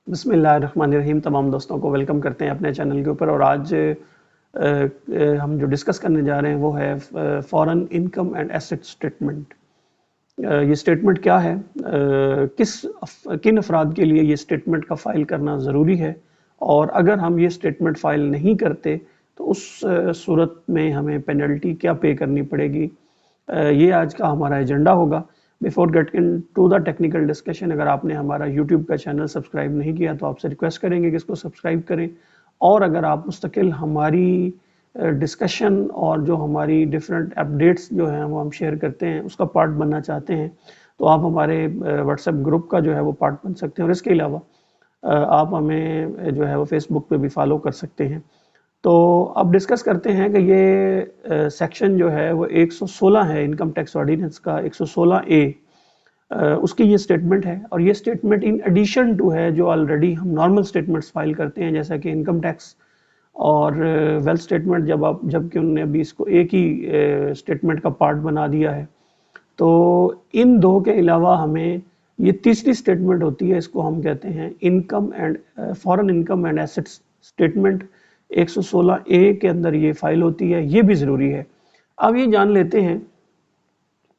बिस्मिल्लाहिर्रहमानिर्रहीम। तमाम दोस्तों को वेलकम करते हैं अपने चैनल के ऊपर। और आज हम जो डिस्कस करने जा रहे हैं वो है foreign income and asset statement. ये स्टेटमेंट क्या है, किन अफराद के लिए ये स्टेटमेंट का फ़ाइल करना ज़रूरी है, और अगर हम ये स्टेटमेंट फ़ाइल नहीं करते तो उस सूरत में हमें पेनल्टी क्या पे करनी पड़ेगी। ये आज का हमारा एजेंडा होगा। Before getting to the technical discussion, अगर आपने हमारा यूट्यूब का चैनल सब्सक्राइब नहीं किया तो आपसे रिक्वेस्ट करेंगे कि इसको सब्सक्राइब करें। और अगर आप मुस्तकिल हमारी डिस्कशन और जो हमारी डिफरेंट अपडेट्स जो हैं वो हम शेयर करते हैं उसका पार्ट बनना चाहते हैं तो आप हमारे व्हाट्सएप ग्रुप का जो है वो पार्ट बन सकते हैं। और इसके अलावा आप हमें जो है वो फेसबुक पे भी फॉलो कर सकते हैं। तो अब डिस्कस करते हैं कि ये सेक्शन जो है वो 116 है इनकम टैक्स ऑर्डिनेंस का, 116A। उसकी ये स्टेटमेंट है, और ये स्टेटमेंट इन एडिशन टू है जो ऑलरेडी हम नॉर्मल स्टेटमेंट्स फाइल करते हैं, जैसा कि इनकम टैक्स और वेल्थ स्टेटमेंट। जबकि उन्होंने अभी इसको एक ही स्टेटमेंट का पार्ट बना दिया है। तो इन दो के अलावा हमें ये तीसरी स्टेटमेंट होती है, इसको हम कहते हैं income and foreign income and assets statement. 116A के अंदर ये फाइल होती है, ये भी ज़रूरी है। अब ये जान लेते हैं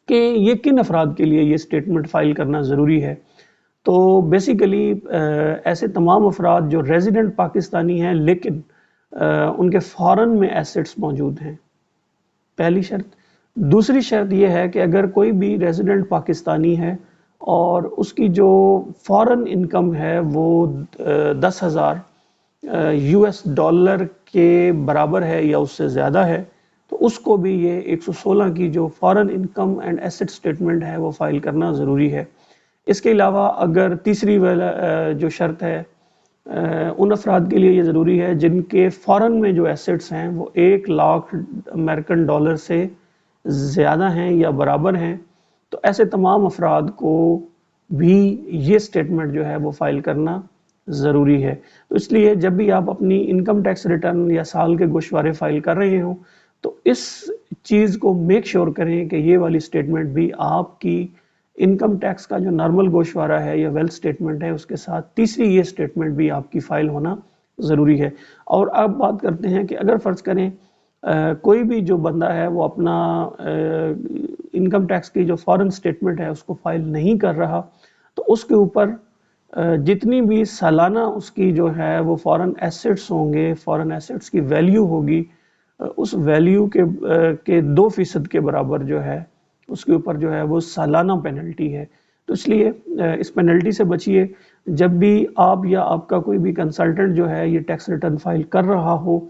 कि ये किन अफराद के लिए ये स्टेटमेंट फाइल करना ज़रूरी है। तो बेसिकली ऐसे तमाम अफराद जो रेजिडेंट पाकिस्तानी हैं लेकिन उनके फॉरेन में एसेट्स मौजूद हैं, पहली शर्त। दूसरी शर्त यह है कि अगर कोई भी रेजिडेंट पाकिस्तानी है और उसकी जो फॉरेन इनकम है वो 10,000 US डॉलर के बराबर है या उससे ज़्यादा है, तो उसको भी ये 116 की जो foreign income and asset statement है वो फाइल करना ज़रूरी है। इसके अलावा अगर तीसरी वाला जो शर्त है, उन अफराद के लिए ये ज़रूरी है जिनके फॉरेन में जो एसेट्स हैं वो 1 लाख अमेरिकन डॉलर से ज़्यादा हैं या बराबर हैं, तो ऐसे तमाम अफराद को भी ये स्टेटमेंट जो है वो फाइल करना ज़रूरी है। तो इसलिए जब भी आप अपनी इनकम टैक्स रिटर्न या साल के गोशवारे फाइल कर रहे हो तो इस चीज़ को मेक श्योर करें कि ये वाली स्टेटमेंट भी आपकी इनकम टैक्स का जो नॉर्मल गोशवारा है या वेल्थ स्टेटमेंट है उसके साथ तीसरी ये स्टेटमेंट भी आपकी फाइल होना ज़रूरी है। और अब बात करते हैं कि अगर फ़र्ज़ करें कोई भी जो बंदा है वो अपना इनकम टैक्स की जो फॉरेन स्टेटमेंट है उसको फाइल नहीं कर रहा, तो उसके ऊपर जितनी भी सालाना उसकी जो है वो फॉरेन एसेट्स होंगे, फॉरेन एसेट्स की वैल्यू होगी, उस वैल्यू के 2% के बराबर जो है उसके ऊपर जो है वो सालाना पेनल्टी है। तो इसलिए इस पेनल्टी से बचिए। जब भी आप या आपका कोई भी कंसल्टेंट जो है ये टैक्स रिटर्न फाइल कर रहा हो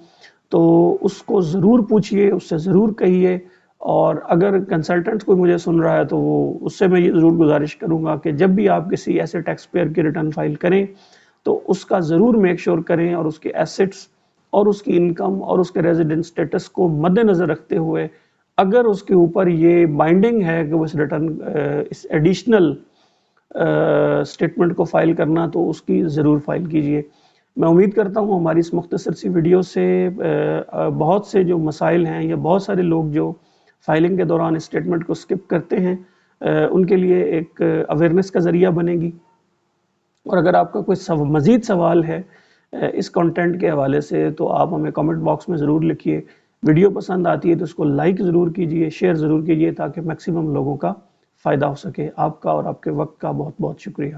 तो उसको ज़रूर पूछिए, उससे ज़रूर कहिए। और अगर कंसल्टेंट कोई मुझे सुन रहा है तो वो उससे मैं ये ज़रूर गुजारिश करूँगा कि जब भी आप किसी ऐसे टैक्स पेयर की रिटर्न फाइल करें तो उसका ज़रूर मेक श्योर करें और उसके एसेट्स और उसकी इनकम और उसके रेजिडेंट स्टेटस को मद्देनज़र रखते हुए अगर उसके ऊपर ये बाइंडिंग है कि वो इस रिटर्न इस एडिशनल स्टेटमेंट को फाइल करना, तो उसकी ज़रूर फाइल कीजिए। मैं उम्मीद करता हूँ हमारी इस मुख्तसर सी वीडियो से बहुत से जो मसाइल हैं या बहुत सारे लोग जो फाइलिंग के दौरान इस स्टेटमेंट को स्किप करते हैं उनके लिए एक अवेयरनेस का ज़रिया बनेगी। और अगर आपका कोई मज़ीद सवाल है इस कंटेंट के हवाले से तो आप हमें कमेंट बॉक्स में ज़रूर लिखिए। वीडियो पसंद आती है तो इसको लाइक ज़रूर कीजिए, शेयर ज़रूर कीजिए ताकि मैक्सिमम लोगों का फ़ायदा हो सके। आपका और आपके वक्त का बहुत बहुत शुक्रिया।